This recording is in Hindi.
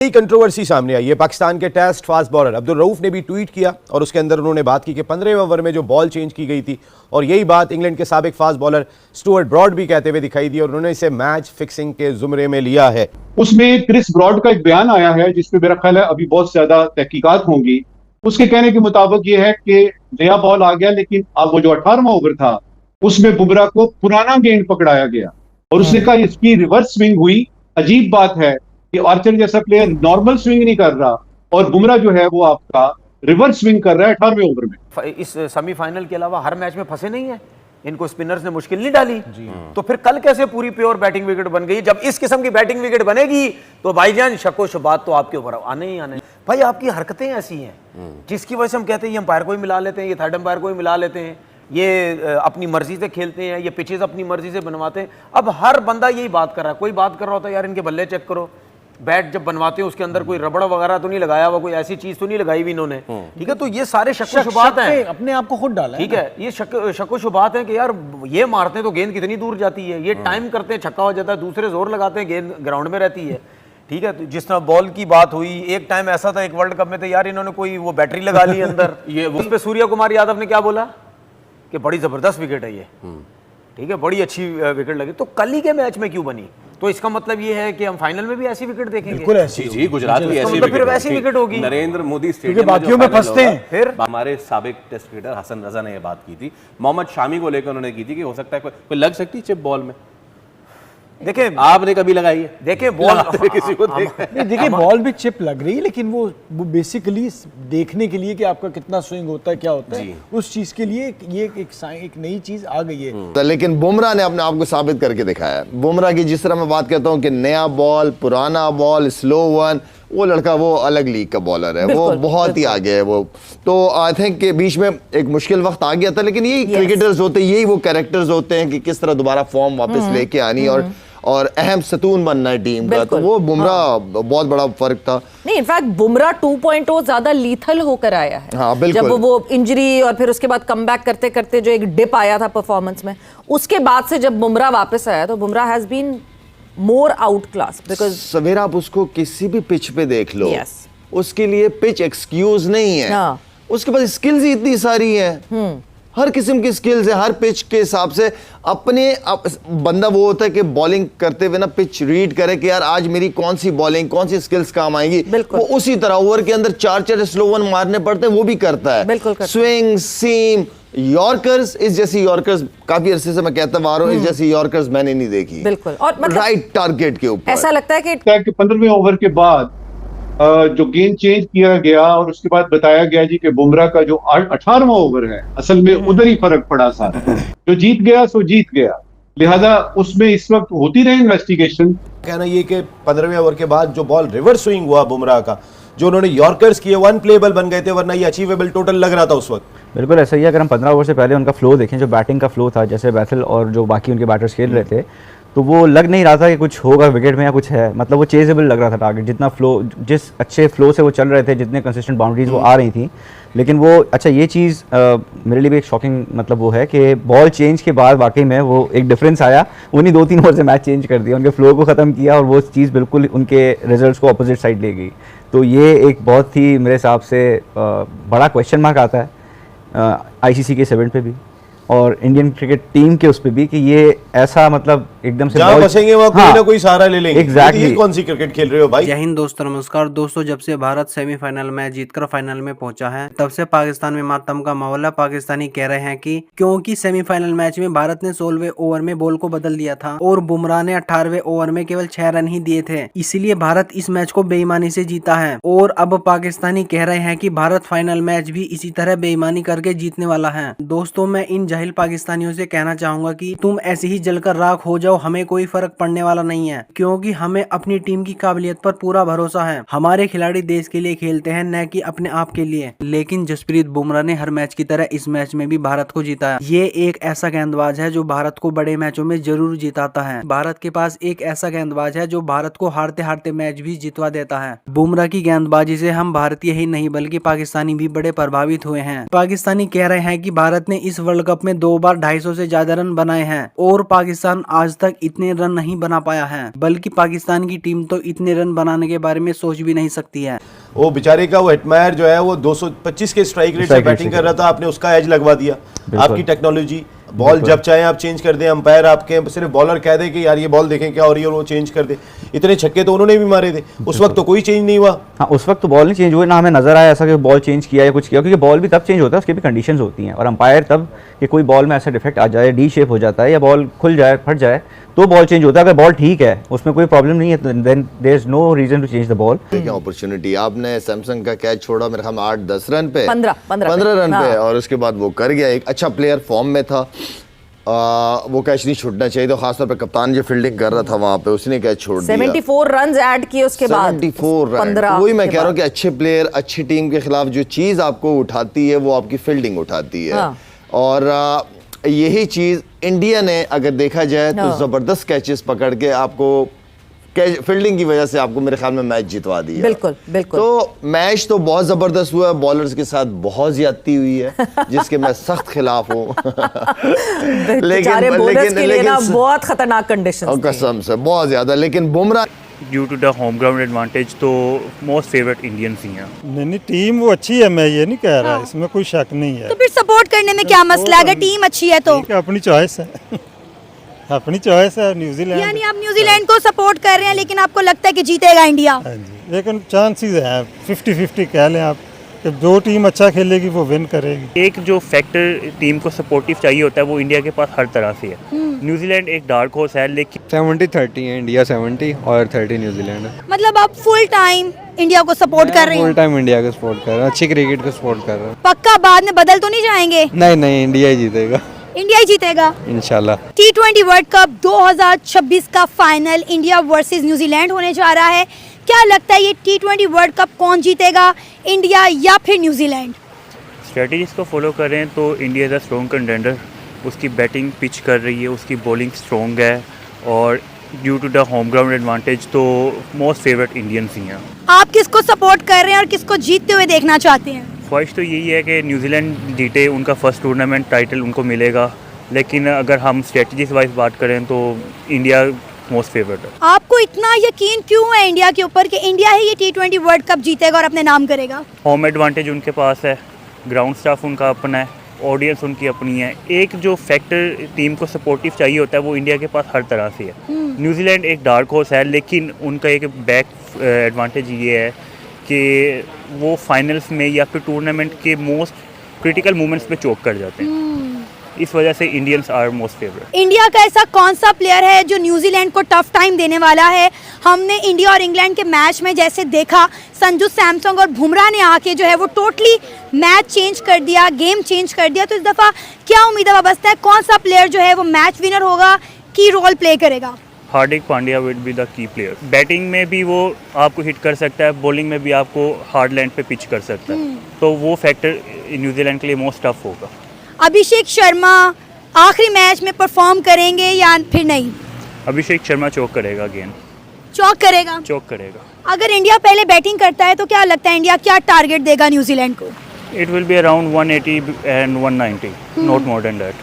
नई कंट्रोवर्सी सामने आई है। पाकिस्तान के test fast bowler Abdul Rauf ने भी ट्वीट किया और उसके अंदर उन्होंने बात की कि 15वें ओवर में जो बॉल चेंज की गई थी, और यही बात इंग्लैंड के साबिक फास्ट बॉलर स्टुअर्ट ब्रॉड भी कहते हुए दिखाई दी और उन्होंने इसे मैच फिक्सिंग के जुमरे में लिया है। उसमें क्रिस ब्रॉड का एक बयान आया है जिसमें मेरा ख्याल है अभी बहुत ज्यादा तहकीकात होंगी। उसके कहने के मुताबिक ये है कि नया बॉल आ गया, लेकिन अब वो जो 18वां ओवर था उसमें बुमराह को पुराना गेंद पकड़ाया गया और उसने कहा इसकी रिवर्स स्विंग हुई। अजीब बात है कि आर्चर जैसा प्लेयर नॉर्मल स्विंग नहीं कर रहा और बुमराह जो है वो आपका रिवर्स स्विंग कर रहा है 18वें ओवर में। इस सेमीफाइनल के अलावा हर मैच में फंसे नहीं है, इनको स्पिनर्स ने मुश्किल नहीं डाली। तो फिर कल कैसे पूरी प्योर बैटिंग विकेट बन गई? जब इस किस्म की बैटिंग विकेट बनेगी तो भाईजान शको शुबात तो आपके ऊपर आने ही आने। भाई आपकी हरकतें ऐसी हैं जिसकी वजह से हम कहते हैं ये अंपायर को ही मिला लेते हैं, ये थर्ड अंपायर को ही मिला लेते हैं, ये अपनी मर्जी से खेलते हैं, ये पिचेस अपनी मर्जी से बनवाते हैं। अब हर बंदा यही बात कर रहा है, कोई बात कर रहा होता है यार इनके बल्ले चेक करो, बैट जब बनवाते हैं उसके अंदर कोई रबड़ वगैरह तो नहीं लगाया हुआ, कोई ऐसी चीज तो नहीं लगाई हुई इन्होंने, ठीक है। तो ये सारे शक शुबात हैं, अपने आप को खुद डाला, ठीक है। ये शक शुबात है कि यार ये मारते हैं तो गेंद कितनी दूर जाती है, ये टाइम करते हैं छक्का हो जाता है, दूसरे जोर लगाते हैं गेंद ग्राउंड में रहती है, ठीक है। तो जिस तरह बॉल की बात हुई, एक टाइम ऐसा था एक वर्ल्ड कप में तो यार इन्होंने कोई वो बैटरी लगा ली अंदर ये उस पे सूर्य कुमार यादव ने क्या बोला कि बड़ी जबरदस्त विकेट है ये, ठीक है, बड़ी अच्छी विकेट लगी। तो कल ही के मैच में क्यों बनी? तो इसका मतलब ये है कि हम फाइनल में भी ऐसी विकेट देखेंगे। बिल्कुल ऐसी जी, गुजरात में ऐसी मतलब फिर वैसी विकेट होगी। नरेंद्र मोदी स्टेडियम बाकियों में फंसते हैं। फिर हमारे साबिक टेस्ट क्रिकेटर हसन रजा ने यह बात की थी, मोहम्मद शामी को लेकर उन्होंने की थी कि हो सकता है कोई लग सकती है चिप बॉल में। देखें आपने कभी लगाई है? देखें बॉल किसी को देखा? देखिए बॉल भी चिप लग रही है, लेकिन वो बेसिकली देखने के लिए कि आपका कितना स्विंग होता है, क्या होता है, उस चीज के लिए ये एक नई चीज आ गई है। लेकिन बुमराह ने अपने आप को साबित करके दिखाया है। बुमराह की जिस तरह मैं बात करता हूँ कि नया बॉल, पुराना बॉल, स्लो वन, वो लड़का वो अलग लीग का बॉलर है, वो बहुत ही आगे है वो। तो आई थिंक के बीच में एक मुश्किल वक्त आ गया था, लेकिन यही क्रिकेटर्स होते हैं, यही वो कैरेक्टर्स होते हैं कि किस तरह दोबारा फॉर्म वापस लेके आनी और अहम सतून बनना है टीम का। तो वो बुमराह बहुत बड़ा फर्क था। नहीं, इनफैक्ट बुमराह 2.0 ज्यादा लीथल होकर आया है। हाँ, बिल्कुल। जब वो इंजरी और फिर उसके बाद कमबैक करते करते जो एक डिप आया था परफॉर्मेंस में, उसके बाद से जब बुमराह वापस आया तो Bumrah has been more out class. Because सवेरा आप उसको किसी भी पिच पे देख लो, उसके लिए पिच एक्सक्यूज नहीं है। उसके पास स्किल्स ही इतनी सारी है, हर किस्म की स्किल्स है, हर पिच के हिसाब से अपने बंदा वो होता है कि बॉलिंग करते हुए ना पिच रीड करे कि यार आज मेरी कौन सी बॉलिंग, कौन सी स्किल्स काम आएंगी। वो उसी तरह ओवर के अंदर 4 स्लो वन मारने पड़ते हैं, वो भी करता है। स्विंग, सीम, यॉर्कर्स, इस जैसी यॉर्कर्स काफी अरसे से मैं कहता आ रहा हूं, इस जैसी यॉर्कर्स मैंने नहीं देखी। बिल्कुल। और मतलब राइट टारगेट के ऊपर ऐसा लगता है कि 15वें ओवर के बाद जो गेंद चेंज किया गया और उसके बाद बताया गया जी कि बुमराह का जो 18वां ओवर है असल में उधर ही फर्क पड़ा सा, जो जीत गया सो जीत गया, लिहाजा उसमें इस वक्त होती रही इन्वेस्टिगेशन। कहना ये कि 15वें ओवर के बाद जो बॉल रिवर्स स्विंग हुआ बुमराह का, जो उन्होंने यॉर्कर्स किए, वन प्लेबल बन गए थे, वरना ये अचीवेबल टोटल लग रहा था उस वक्त। बिल्कुल ऐसा ही है। अगर हम 15 ओवर से पहले उनका फ्लो देखें, जो बैटिंग का फ्लो था, जैसे बैथल और जो बाकी उनके बैटर्स खेल रहे थे, तो वो लग नहीं रहा था कि कुछ होगा विकेट में या कुछ है। मतलब वो चेजेबल लग रहा था टारगेट, जितना फ्लो, जिस अच्छे फ्लो से वो चल रहे थे, जितने कंसिस्टेंट बाउंड्रीज वो आ रही थी। लेकिन वो अच्छा, ये चीज़ मेरे लिए भी एक शॉकिंग मतलब वो है कि बॉल चेंज के बाद वाकई में वो एक डिफरेंस आया। उन्हीं 2-3 ओवर से मैच चेंज कर दिया, उनके फ्लो को ख़त्म किया और वो चीज़ बिल्कुल उनके रिजल्ट्स को अपोजिट साइड ले गई। तो ये एक बहुत ही मेरे हिसाब से बड़ा क्वेश्चन मार्क आता है ICC के 7 पे भी और इंडियन क्रिकेट टीम के उस पे भी कि ये ऐसा मतलब एकदम से जहां बसेंगे वहां कोई ना कोई सहारा ले लेंगे। एग्जैक्टली। ये कौन सी क्रिकेट खेल रहे हो भाई? जय हिंद दोस्तों, नमस्कार दोस्तों। जब से भारत सेमीफाइनल में जीतकर फाइनल में पहुंचा है, तब से पाकिस्तान में मातम का माहौल है। पाकिस्तानी कह रहे हैं कि क्योंकि सेमीफाइनल मैच में भारत ने 16वें ओवर में बॉल को बदल दिया था और बुमराह ने 18वें ओवर में केवल 6 रन ही दिए थे, इसलिए भारत इस मैच को बेईमानी से जीता है। और अब पाकिस्तानी कह रहे हैं कि भारत फाइनल मैच भी इसी तरह बेईमानी करके जीतने वाला है। दोस्तों, मैं इन जाहिल पाकिस्तानियों से कहना चाहूंगा कि तुम ऐसे ही जलकर राख हो जाओ, हमें कोई फर्क पड़ने वाला नहीं है, क्योंकि हमें अपनी टीम की काबिलियत पर पूरा भरोसा है। हमारे खिलाड़ी देश के लिए खेलते हैं, न कि अपने आप के लिए। लेकिन जसप्रीत बुमराह ने हर मैच की तरह इस मैच में भी भारत को जिताया। ये एक ऐसा गेंदबाज है जो भारत को बड़े मैचों में जरूर जिताता है। भारत के पास एक ऐसा गेंदबाज है जो भारत को हारते हारते मैच भी जितवा देता है। बुमराह की गेंदबाजी से हम भारतीय ही नहीं बल्कि पाकिस्तानी भी बड़े प्रभावित हुए हैं। पाकिस्तानी कह रहे हैं कि भारत ने इस वर्ल्ड कप में में 2 बार 250 से ज्यादा रन बनाए हैं और पाकिस्तान आज तक इतने रन नहीं बना पाया है, बल्कि पाकिस्तान की टीम तो इतने रन बनाने के बारे में सोच भी नहीं सकती है। वो बेचारे का वो हेटमायर जो है वो 225 के स्ट्राइक रेट से बैटिंग कर रहा था, आपने उसका एज लगवा दिया। आपकी टेक्नोलॉजी, बॉल जब चाहे आप चेंज कर दें, अंपायर आपके सिर्फ बॉलर कह दे कि यार ये बॉल देखें क्या हो रही है और वो चेंज कर दे। इतने छक्के तो उन्होंने भी मारे थे, उस वक्त तो कोई चेंज नहीं हुआ। हाँ, उस वक्त तो बॉल नहीं चेंज हुई ना, हमें नजर आया ऐसा कि बॉल चेंज किया या कुछ किया, क्योंकि बॉल भी तब चेंज होता है, उसकी भी कंडीशंस होती हैं। और अंपायर तब कि कोई बॉल में ऐसा डिफेक्ट आ जाए, डी शेप हो जाता है या बॉल खुल जाए, फट जाए, तो बॉल चेंज होता है। अगर बॉल ठीक है, उसमें कोई प्रॉब्लम नहीं है, then there is no reason to change the ball. देखिए अपॉर्चुनिटी, आपने सैमसंग का कैच छोड़ा मेरे ख्याल में 8-10 रन पे, 15 रन पे, और उसके बाद वो कर गया। एक अच्छा प्लेयर फॉर्म में था, वो कैच नहीं छूटना चाहिए, तो खासतौर पे कप्तान जो फील्डिंग कर रहा था वहां पे उसने कैच छोड़ दिया। 74 रन्स ऐड किए उसके बाद, 74 रन। वही मैं कह रहा हूँ कि अच्छे प्लेयर अच्छी टीम के खिलाफ जो चीज आपको उठाती है वो आपकी फील्डिंग उठाती है। हाँ। और यही चीज इंडिया ने अगर देखा जाए तो जबरदस्त कैचेस पकड़ के आपको फील्डिंग की वजह से आपको मेरे ख्याल में मैच जितवा दिया। बिल्कुल बिल्कुल। तो मैच तो बहुत जबरदस्त हुआ है, बॉलर्स के साथ बहुत ज्यादती हुई है जिसके मैं सख्त खिलाफ हूँ। लेकिन बहुत खतरनाक कंडीशंस थी, कसम से बहुत ज्यादा। लेकिन Bumrah due to the home ground advantage तो मोस्ट फेवरेट इंडियंस ही हैं। नहीं, टीम वो अच्छी है, मैं ये नहीं कह रहा, इसमें कोई शक नहीं है। तो फिर सपोर्ट करने में क्या मसला है? अगर टीम अच्छी है तो अपनी चॉइस है। अपनी चॉइस है। न्यूजीलैंड, यानी आप न्यूजीलैंड को सपोर्ट कर रहे हैं, लेकिन आपको लगता है कि जीतेगा इंडिया? हाँ जी, लेकिन चांसेस हैं 50-50 कह लें आप, कि जो टीम अच्छा खेलेगी वो विन करेगी। एक जो फैक्टर टीम को सपोर्टिव चाहिए होता है वो इंडिया के पास हर तरह से है। न्यूजीलैंड एक डार्क हॉर्स है, लेकिन 70-30 है, इंडिया 70 और 30 न्यूजीलैंड है। मतलब आप फुल टाइम इंडिया को सपोर्ट कर रहे हैं? फुल टाइम इंडिया को सपोर्ट कर रहे हैं, अच्छी क्रिकेट को सपोर्ट कर रहे हैं। पक्का बाद में बदल तो नहीं जाएंगे? नहीं, इंडिया ही जीतेगा, इंडिया ही जीतेगा इंशाल्लाह। T20 वर्ल्ड कप 2026 का फाइनल इंडिया वर्सेस न्यूजीलैंड होने जा रहा है। क्या लगता है ये T20 वर्ल्ड कप कौन जीतेगा, इंडिया या फिर न्यूजीलैंड? स्ट्रेटजीज को फॉलो करें तो India is a strong contender. उसकी बैटिंग पिच कर रही है, उसकी बॉलिंग स्ट्रॉन्ग है, और due to the home ground advantage तो मोस्ट फेवरेट इंडियंस ही हैं। आप किसको सपोर्ट कर रहे हैं और किसको जीतते हुए देखना चाहते हैं? ख्वाहिश तो यही है कि न्यूजीलैंड जीते, उनका फर्स्ट टूर्नामेंट टाइटल उनको मिलेगा, लेकिन अगर हम स्ट्रेटजीज वाइज बात करें तो इंडिया मोस्ट फेवरेट है। आपको इतना यकीन क्यों है इंडिया के ऊपर कि इंडिया ही ये T20 वर्ल्ड कप जीतेगा और अपने नाम करेगा? होम एडवांटेज उनके पास है, ग्राउंड स्टाफ उनका अपना है, ऑडियंस उनकी अपनी है। एक जो फैक्टर टीम को सपोर्टिव चाहिए होता है वो इंडिया के पास हर तरह से है। न्यूजीलैंड एक डार्क हॉर्स है, लेकिन उनका एक बैक एडवांटेज ये है कि वो फाइनल्स में या फिर टूर्नामेंट के मोस्ट क्रिटिकल मोमेंट्स पे चोक कर जाते हैं। इस वजह से Indians are most favourite. India का ऐसा कौन सा प्लेयर है जो न्यूजीलैंड को टफ टाइम देने वाला है? हमने इंडिया और इंग्लैंड के मैच में जैसे देखा, संजू सैमसंग और बुमराह ने आके जो है वो टोटली मैच चेंज कर दिया, गेम चेंज कर दिया। तो इस दफ़ा क्या उम्मीद वाबस्ता है, कौन सा प्लेयर जो है वो मैच विनर होगा, की रोल प्ले करेगा? Hardik Pandya will be the key player. Batting में भी वो आपको हिट कर सकता है, बॉलिंग में भी आपको हार्ड लैंड पे पिच कर सकता है, तो वो फैक्टर न्यूजीलैंड के लिए मोस्ट टफ होगा। अभिषेक शर्मा आखिरी मैच में परफॉर्म करेंगे या फिर नहीं? अभिषेक शर्मा चौक करेगा, अगेन चौक करेगा। चौक करेगा। अगर इंडिया पहले बैटिंग करता है तो क्या लगता है इंडिया क्या टारगेट देगा न्यूजीलैंड को? It will be around 180 and 190, not more than that.